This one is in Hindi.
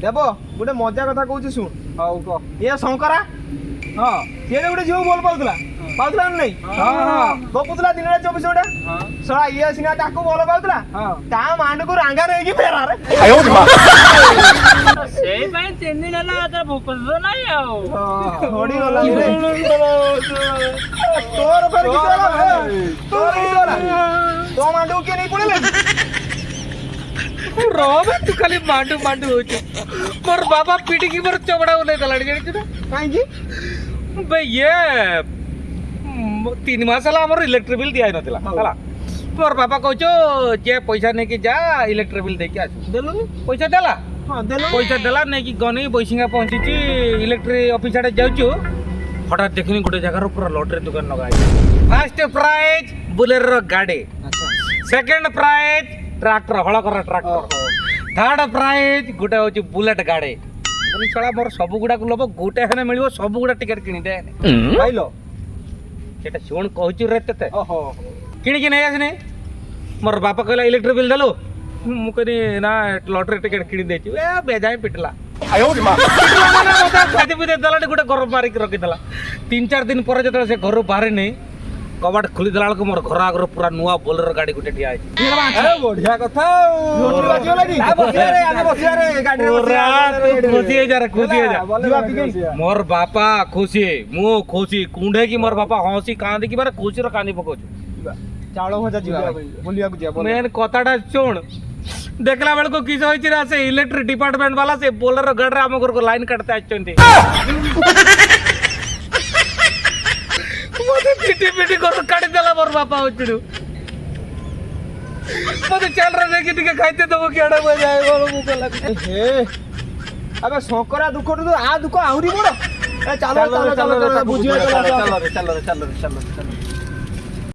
देव गोटे मजा कथा कहूँ शुण ହଉ କହ ये शंकरा हाँ सी गोटे झील भल पाला पाला नहीं गपुला दिन 24 घंटा सला ये सीना ताको भल पाला ता मांड को रांगा रही फेरार ସେଇ ପାଇଁ 3 ଦିନ ହେଲା ତ ଭୋକସ ନାହିଁ ଆଉ थोड़ी गला तोर पर किस वाला तोर किस वाला तो मांडू के नहीं पड़े ରବେ ତୁ ଖାଲି ମାଣ୍ଡୁ ମାଣ୍ଡୁ ହଉଛୁ ମୋର ବାବା ପିଟିକି ମୋର ଚମଡ଼ା ଓହ୍ଲେଇ ଦେଲାଣି ଜାଣିଛୁ ନା କାହିଁକି ବେ ଇଏ 3 ମାସ ହେଲା ଆମର ଇଲେକ୍ଟ୍ରି ବିଲ୍ ଦିଆ ହେଇନଥିଲା ହେଲା ମୋର ବାପା କହୁଛୁ ଯେ ପଇସା ନେଇକି ଯା ଇଲେକ୍ଟ୍ରି ବିଲ୍ ଦେଇକି ଆସିବୁ ଦେଲୁନି ପଇସା ଦେଲା ହଁ ଦେଲୁ ପଇସା ଦେଲା ନେଇକି ଗନି ବୈସିଙ୍ଗା ପହଞ୍ଚିଛି ଇଲେକ୍ଟ୍ରି ଅଫିସ ଆଡ଼େ ଯାଉଛୁ ହଠାତ୍ ଦେଖିନି ଗୋଟେ ଜାଗାରୁ ପୁରା ଲଟେରୀ ଦୋକାନ ଲଗା ହେଇଛି ଫାର୍ଷ୍ଟ ପ୍ରାଇଜ୍ ବୁଲେରୋ ଗାଡ଼ି ସେକେଣ୍ଡ ପ୍ରାଇଜ୍ ट्रैक्टर हल कर ट्रैक्टर थर्ड प्राइज गोटे हूँ बुलेट गाड़ी चला मोर सब गुड़ा लोभ गोटे हेने मिल सब गुड़ा टिकेट किणी दे पाइल सेटा शुण कहूँ रे ते किणिकी नहीं आसनी मोर बापा कहला इलेक्ट्रिक बिल देलु मु कहनी ना लॉटरी टिकेट किणी देछि ए बेजाय पिटला खादी भी देला गोटे घर मारिक रखीदेला 3-4 दिन पर जो से घर बाहर नहीं कबाट खुली देला को मोर घर आगर पूरा नुआ बोलेरो गाड़ी गुटे ठिया आइछि बढ़िया कथा लोटरी बाजियो लगी बसिया रे आगे बसिया रे गाड़ी रे खुशी है जरा खुशी है मोर बापा खुशी मु खुशी कुंडे की मोर बापा हंसी कांदी की मारे खुशी रो कांदी पकोछु चावल भजा जीवा बोलिया को जिया मेन कथाटा सुन देखला बेल को किस होइछि रा से इलेक्ट्रिक डिपार्टमेंट वाला से बोलेरो गाड़ी रे हम घर को लाइन काटते आछंती मते पिटी पिटी कर काट देला मोर बापा होचुडू मते चल रे देखि टिके खाइते दबो केडा बजाय बोलो मुको लाग हे अबे शंकरा दुख तो आ दुख आहुरी बड़ ए चलो चलो चलो बुझियो चलो चलो